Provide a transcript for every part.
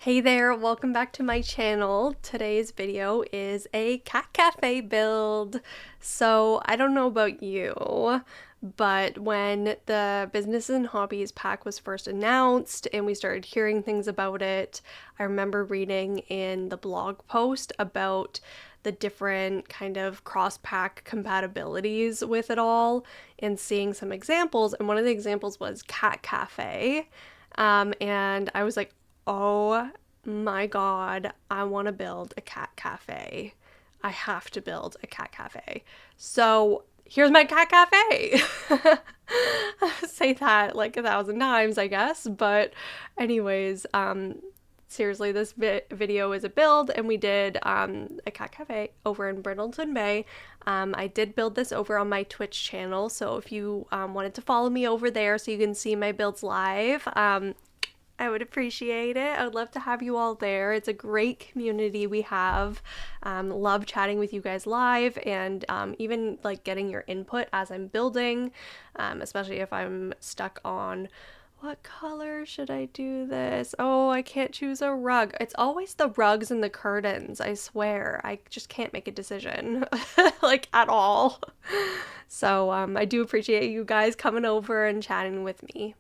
Hey there, welcome back to my channel. Today's video is a cat cafe build. So I don't know about you, but when the Business and Hobbies pack was first announced and we started hearing things about it, I remember reading in the blog post about the different kind of cross-pack compatibilities with it all and seeing some examples. And one of the examples was Cat Cafe. And I was like, oh my god, I want to build a cat cafe. I have to build a cat cafe. So here's my cat cafe. Say that like 1,000 times, I guess. But, anyways, seriously, this video is a build, and we did a cat cafe over in Brindleton Bay. I did build this over on my Twitch channel, so if you wanted to follow me over there so you can see my builds live, I would appreciate it. I would love to have you all there. It's a great community we have. Love chatting with you guys live and even like getting your input as I'm building, especially if I'm stuck on what color should I do this? Oh, I can't choose a rug. It's always the rugs and the curtains, I swear. I just can't make a decision, like at all. So I do appreciate you guys coming over and chatting with me.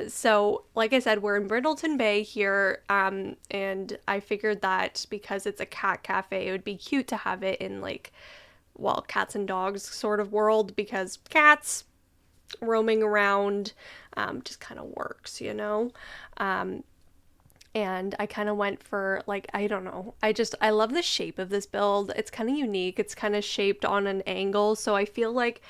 So like I said, we're in Brindleton Bay here, and I figured that because it's a cat cafe, it would be cute to have it in like, well, cats and dogs sort of world, because cats roaming around just kind of works, you know? And I kind of went for like, I don't know, I love the shape of this build. It's kind of unique. It's kind of shaped on an angle, so I feel like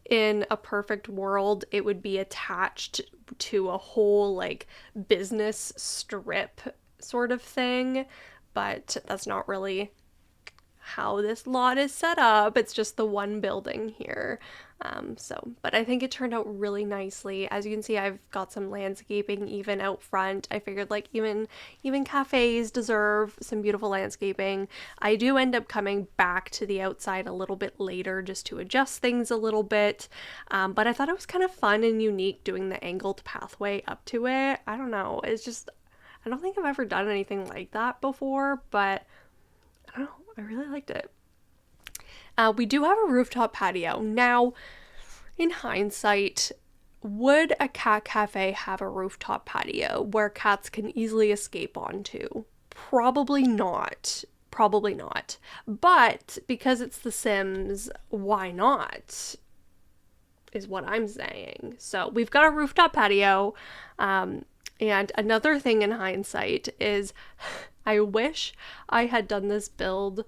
in a perfect world it would be attached to a whole like business strip sort of thing, but that's not really how this lot is set up. It's just the one building here. But I think it turned out really nicely. As you can see, I've got some landscaping even out front. I figured like even cafes deserve some beautiful landscaping. I do end up coming back to the outside a little bit later just to adjust things a little bit. But I thought it was kind of fun and unique doing the angled pathway up to it. I don't know. It's just, I don't think I've ever done anything like that before, but I don't know. I really liked it. We do have a rooftop patio. Now, in hindsight, would a cat cafe have a rooftop patio where cats can easily escape onto? Probably not. Probably not. But because it's The Sims, why not? Is what I'm saying. So we've got a rooftop patio. And another thing in hindsight is I wish I had done this build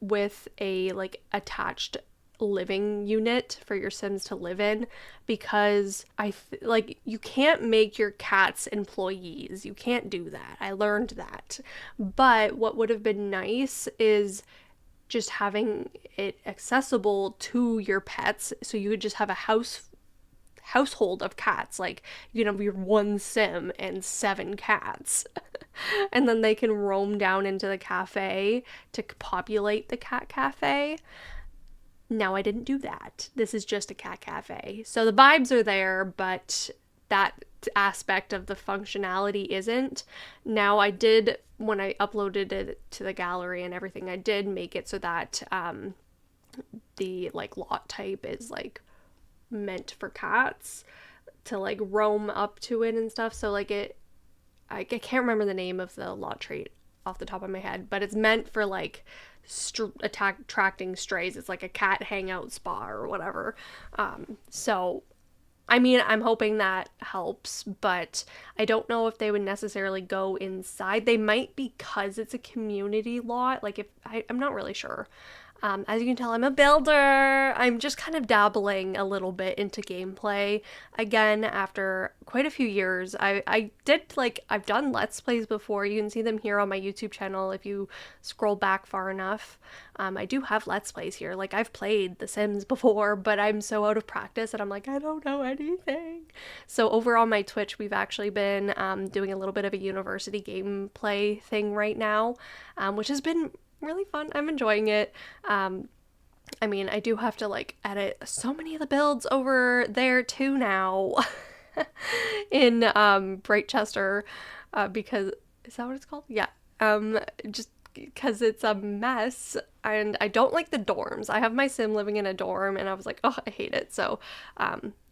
with a like attached living unit for your Sims to live in, because like you can't make your cats employees. You can't do that. I learned that. But what would have been nice is just having it accessible to your pets, so you could just have a household of cats. Like you can have your one sim and 7 cats. And then they can roam down into the cafe to populate the cat cafe. Now I didn't do that. This is just a cat cafe. So the vibes are there, but that aspect of the functionality isn't. Now I did, when I uploaded it to the gallery and everything, I did make it so that the like lot type is like meant for cats to like roam up to it and stuff. So like I can't remember the name of the lot trait off the top of my head, but it's meant for like attracting strays. It's like a cat hangout spa or whatever. So I mean, I'm hoping that helps, but I don't know if they would necessarily go inside. They might, because it's a community lot. Like if I'm not really sure. As you can tell, I'm a builder. I'm just kind of dabbling a little bit into gameplay again after quite a few years. I did like, I've done Let's Plays before. You can see them here on my YouTube channel if you scroll back far enough. I do have Let's Plays here. Like I've played The Sims before, but I'm so out of practice and I'm like, I don't know anything. So over on my Twitch, we've actually been doing a little bit of a university gameplay thing right now, which has been really fun. I'm enjoying it. I mean, I do have to like edit so many of the builds over there too now in Brightchester, because Is that what it's called? Yeah. Just because it's a mess and I don't like the dorms. I have my sim living in a dorm and I was like, oh, I hate it. So,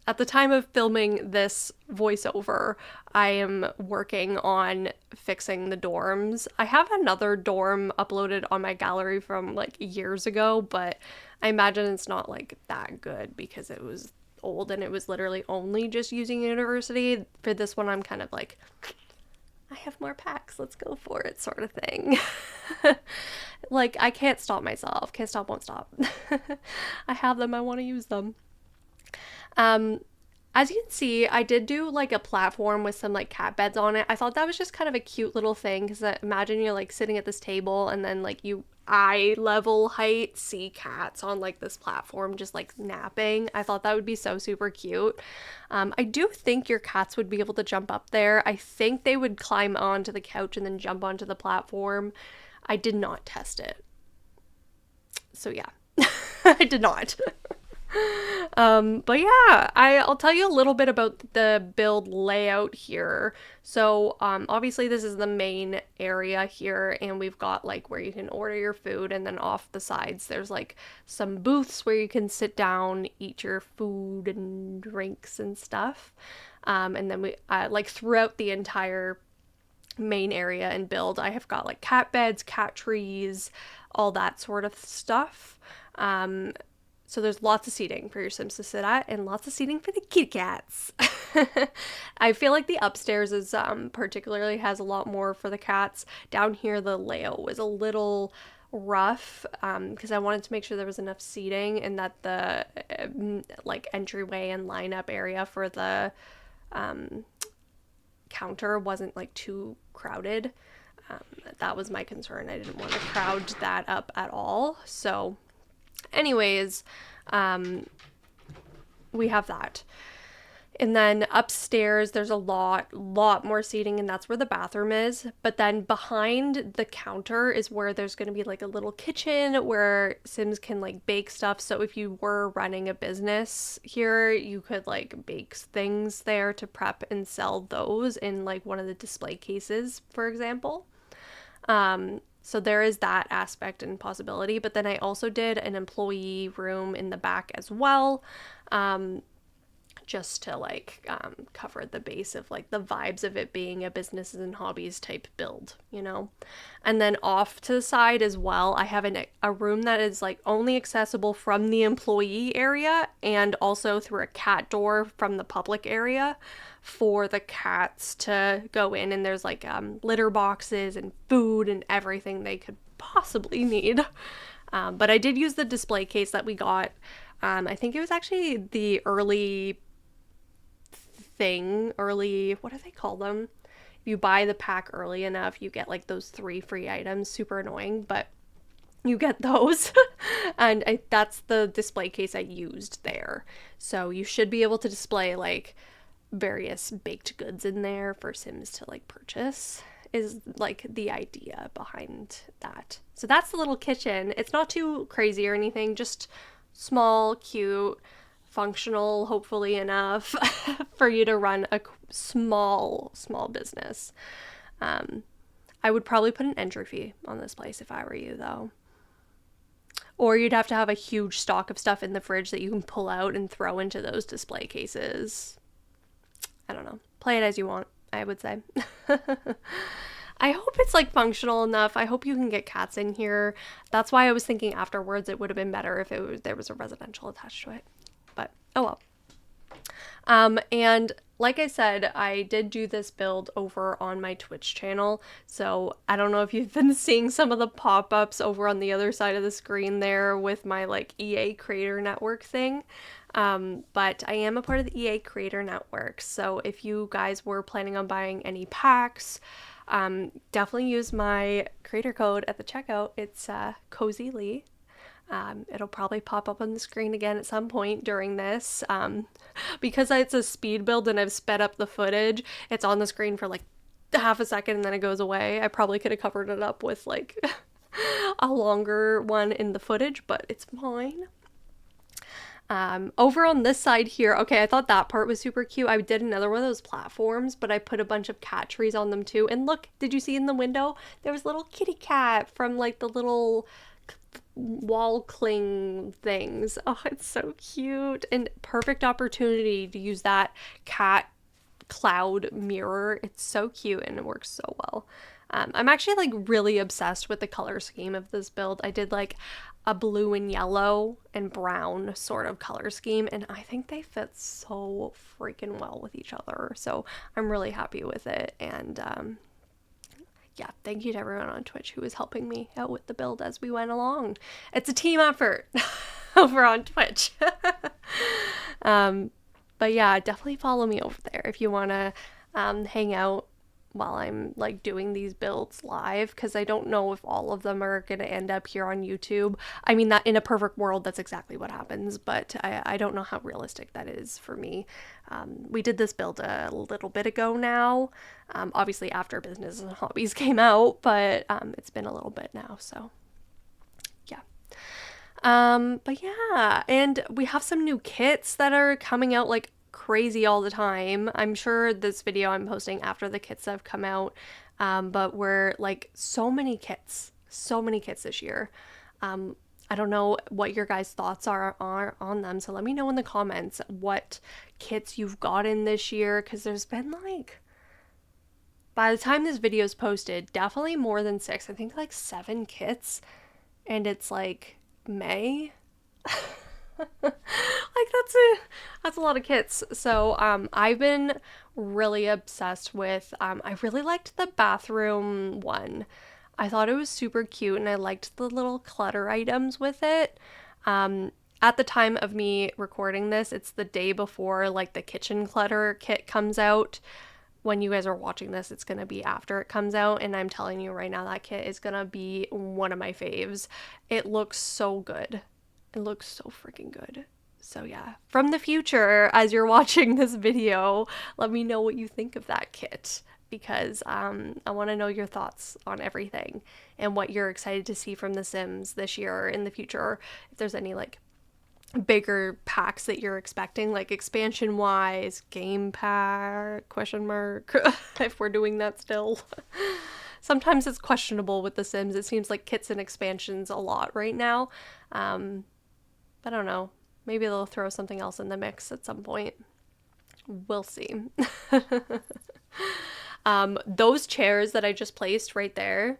at the time of filming this voiceover, I am working on fixing the dorms. I have another dorm uploaded on my gallery from like years ago, but I imagine it's not like that good because it was old and it was literally only just using university. For this one, I'm kind of like, I have more packs, let's go for it, sort of thing. Like, I can't stop myself. Can't stop, won't stop. I have them, I want to use them. Um, as you can see, I did do like a platform with some like cat beds on it. I thought that was just kind of a cute little thing because imagine you're like sitting at this table and then like you eye level height see cats on like this platform just like napping. I thought that would be so super cute. I do think your cats would be able to jump up there. I think they would climb onto the couch and then jump onto the platform. I did not test it. So yeah, I did not. But yeah, I'll tell you a little bit about the build layout here. So, obviously this is the main area here, and we've got like where you can order your food, and then off the sides there's like some booths where you can sit down, eat your food and drinks and stuff. And then we, like throughout the entire main area and build, I have got like cat beds, cat trees, all that sort of stuff. So there's lots of seating for your Sims to sit at and lots of seating for the kitty cats. I feel like the upstairs is particularly has a lot more for the cats. Down here the layout was a little rough because I wanted to make sure there was enough seating and that the like entryway and lineup area for the counter wasn't like too crowded. That was my concern. I didn't want to crowd that up at all. So anyways, we have that. And then upstairs, there's a lot more seating, and that's where the bathroom is. But then behind the counter is where there's going to be like a little kitchen where Sims can like bake stuff. So if you were running a business here, you could like bake things there to prep and sell those in like one of the display cases, for example. So there is that aspect and possibility. But then I also did an employee room in the back as well. Just to like cover the base of like the vibes of it being a businesses and hobbies type build, you know. And then off to the side as well, I have a room that is like only accessible from the employee area and also through a cat door from the public area for the cats to go in. And there's like litter boxes and food and everything they could possibly need. But I did use the display case that we got. I think it was actually the early, what do they call them? If you buy the pack early enough, you get like those 3 free items. Super annoying, but you get those. And that's the display case I used there. So you should be able to display like various baked goods in there for Sims to like purchase, is like the idea behind that. So that's the little kitchen. It's not too crazy or anything, just small, cute, functional, hopefully enough for you to run a small business. I would probably put an entry fee on this place if I were you, though. Or you'd have to have a huge stock of stuff in the fridge that you can pull out and throw into those display cases. I don't know. Play it as you want, I would say. I hope it's like functional enough. I hope you can get cats in here. That's why I was thinking afterwards it would have been better if there was a residential attached to it. But oh well. And like I said, I did do this build over on my Twitch channel. So I don't know if you've been seeing some of the pop-ups over on the other side of the screen there with my like EA Creator Network thing. But I am a part of the EA Creator Network. So if you guys were planning on buying any packs, definitely use my creator code at the checkout. It's cosylee. It'll probably pop up on the screen again at some point during this. Because it's a speed build and I've sped up the footage, it's on the screen for like half a second and then it goes away. I probably could have covered it up with like a longer one in the footage, but it's fine. Over on this side here, okay, I thought that part was super cute. I did another one of those platforms, but I put a bunch of cat trees on them too. And look, did you see in the window? There was a little kitty cat from like the little wall cling things. Oh, it's so cute. And perfect opportunity to use that cat cloud mirror. It's so cute and it works so well. I'm actually like really obsessed with the color scheme of this build. I did like a blue and yellow and brown sort of color scheme, and I think they fit so freaking well with each other. So I'm really happy with it. And yeah, thank you to everyone on Twitch who was helping me out with the build as we went along. It's a team effort over on Twitch. But yeah, definitely follow me over there if you want to hang out while I'm like doing these builds live, because I don't know if all of them are going to end up here on YouTube. I mean, that in a perfect world, that's exactly what happens, but I don't know how realistic that is for me. We did this build a little bit ago now, obviously after Business and Hobbies came out, but it's been a little bit now, so yeah. But yeah, and we have some new kits that are coming out like crazy all the time. I'm sure this video I'm posting after the kits have come out, but we're like so many kits this year. I don't know what your guys' thoughts are on them, so let me know in the comments what kits you've gotten this year, because there's been like, by the time this video is posted, definitely more than 6. I think like 7 kits, and it's like May. Like that's a lot of kits. So I've been really obsessed with I really liked the bathroom one. I thought it was super cute, and I liked the little clutter items with it. At the time of me recording this, it's the day before like the kitchen clutter kit comes out. When you guys are watching this, it's gonna be after it comes out, and I'm telling you right now, that kit is gonna be one of my faves. It looks so good. It looks so freaking good. So yeah, from the future, as you're watching this video, let me know what you think of that kit, because I want to know your thoughts on everything and what you're excited to see from The Sims this year or in the future. If there's any like bigger packs that you're expecting, like expansion wise, game pack, question mark, if we're doing that still. Sometimes it's questionable with The Sims. It seems like kits and expansions a lot right now. I don't know. Maybe they'll throw something else in the mix at some point. We'll see. Those chairs that I just placed right there,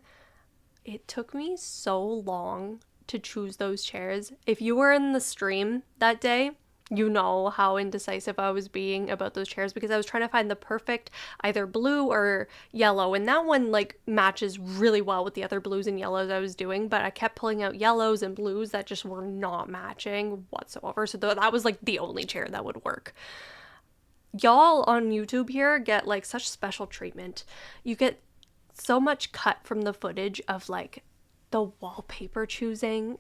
it took me so long to choose those chairs. If you were in the stream that day, you know how indecisive I was being about those chairs, because I was trying to find the perfect either blue or yellow, and that one like matches really well with the other blues and yellows I was doing, but I kept pulling out yellows and blues that just were not matching whatsoever. So that was like the only chair that would work. Y'all on YouTube here get like such special treatment. You get so much cut from the footage of like the wallpaper choosing,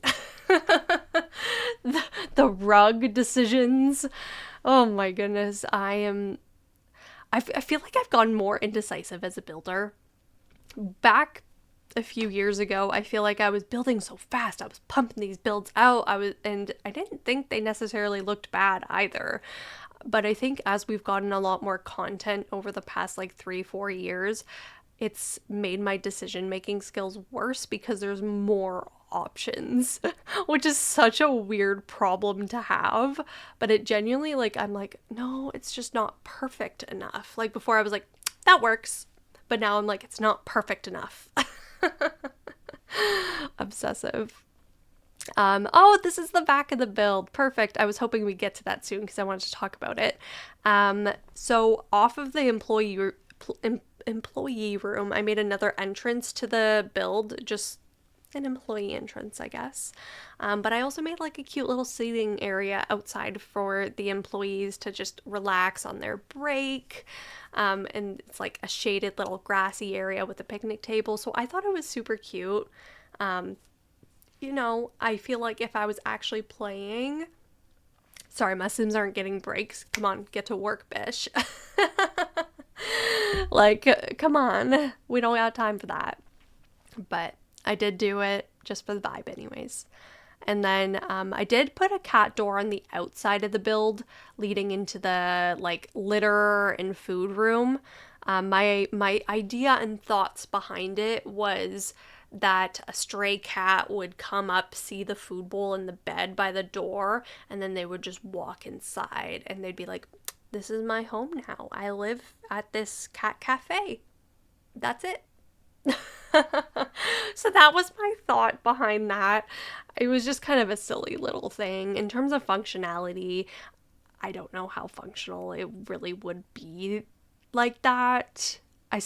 the rug decisions. Oh my goodness, I feel like I've gotten more indecisive as a builder. Back a few years ago, I feel like I was building so fast. I was pumping these builds out. And I didn't think they necessarily looked bad either. But I think as we've gotten a lot more content over the past like 3-4 years, it's made my decision-making skills worse because there's more options, which is such a weird problem to have. But it genuinely, like, I'm like, no, it's just not perfect enough. Like before I was like, that works. But now I'm like, it's not perfect enough. Obsessive. Oh, this is the back of the build. Perfect. I was hoping we'd get to that soon because I wanted to talk about it. So off of the employee room, I made another entrance to the build, just an employee entrance, I guess. But I also made like a cute little seating area outside for the employees to just relax on their break. And it's like a shaded little grassy area with a picnic table. So I thought it was super cute. You know, I feel like if I was actually playing... Sorry, my Sims aren't getting breaks. Come on, get to work, bish. Like, come on. We don't got time for that. But I did do it just for the vibe anyways. And then I did put a cat door on the outside of the build leading into the like litter and food room. My idea and thoughts behind it was that a stray cat would come up, see the food bowl in the bed by the door, and then they would just walk inside and they'd be like, this is my home now. I live at this cat cafe. That's it. So that was my thought behind that. It was just kind of a silly little thing. In terms of functionality, I don't know how functional it really would be like that. I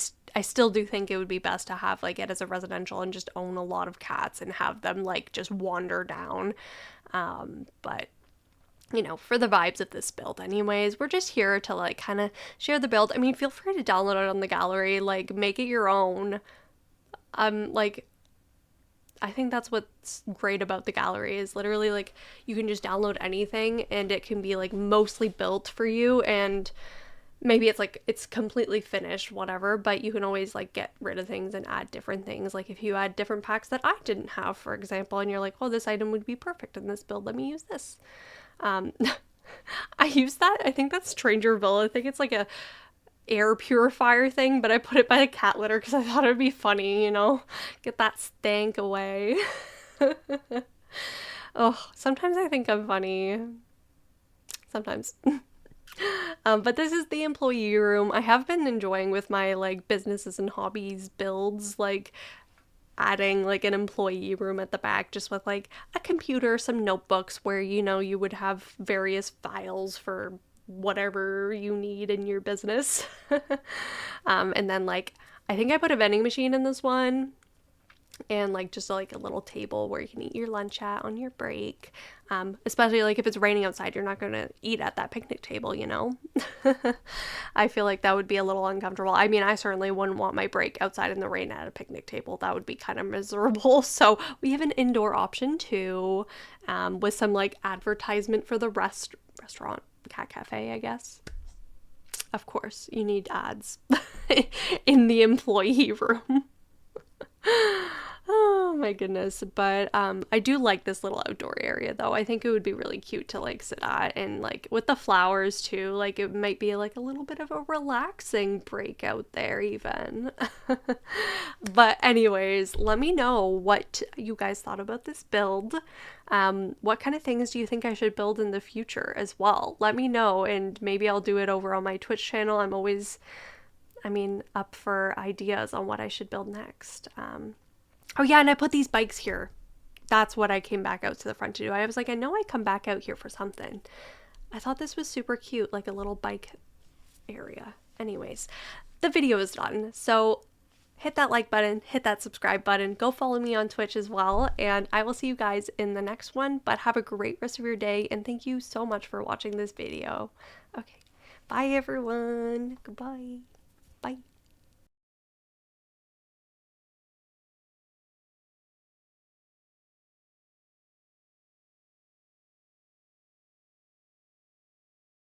still do think it would be best to have like it as a residential and just own a lot of cats and have them like just wander down. But you know, for the vibes of this build anyways, we're just here to like kind of share the build. I mean, feel free to download it on the gallery, like make it your own. Like I think that's what's great about the gallery is literally like you can just download anything and it can be like mostly built for you, and maybe it's like it's completely finished, whatever, but you can always like get rid of things and add different things. Like if you add different packs that I didn't have, for example, and you're like, oh, this item would be perfect in this build, let me use this. Um, I use that. I think that's Strangerville. I think it's like a air purifier thing, but I put it by the cat litter because I thought it would be funny, you know, get that stank away. Oh, sometimes I think I'm funny. Sometimes. But this is the employee room. I have been enjoying with my like businesses and hobbies builds, like adding like an employee room at the back just with like a computer, some notebooks where you know you would have various files for whatever you need in your business. And then like I think I put a vending machine in this one, and like just like a little table where you can eat your lunch at on your break. Especially like if it's raining outside, you're not gonna eat at that picnic table, you know. I feel like that would be a little uncomfortable. I mean, I certainly wouldn't want my break outside in the rain at a picnic table. That would be kind of miserable. So we have an indoor option too, with some like advertisement for the restaurant cat cafe, I guess. Of course, you need ads in the employee room. Oh my goodness. But I do like this little outdoor area though. I think it would be really cute to like sit at, and like with the flowers too, like it might be like a little bit of a relaxing break out there even. But anyways, let me know what you guys thought about this build. What kind of things do you think I should build in the future as well? Let me know, and maybe I'll do it over on my Twitch channel. I'm always, I mean, up for ideas on what I should build next. Oh yeah, and I put these bikes here. That's what I came back out to the front to do. I was like, I know I come back out here for something. I thought this was super cute, like a little bike area. Anyways, the video is done. So hit that like button, hit that subscribe button, go follow me on Twitch as well, and I will see you guys in the next one. But have a great rest of your day, and thank you so much for watching this video. Okay, bye everyone. Goodbye. Bye.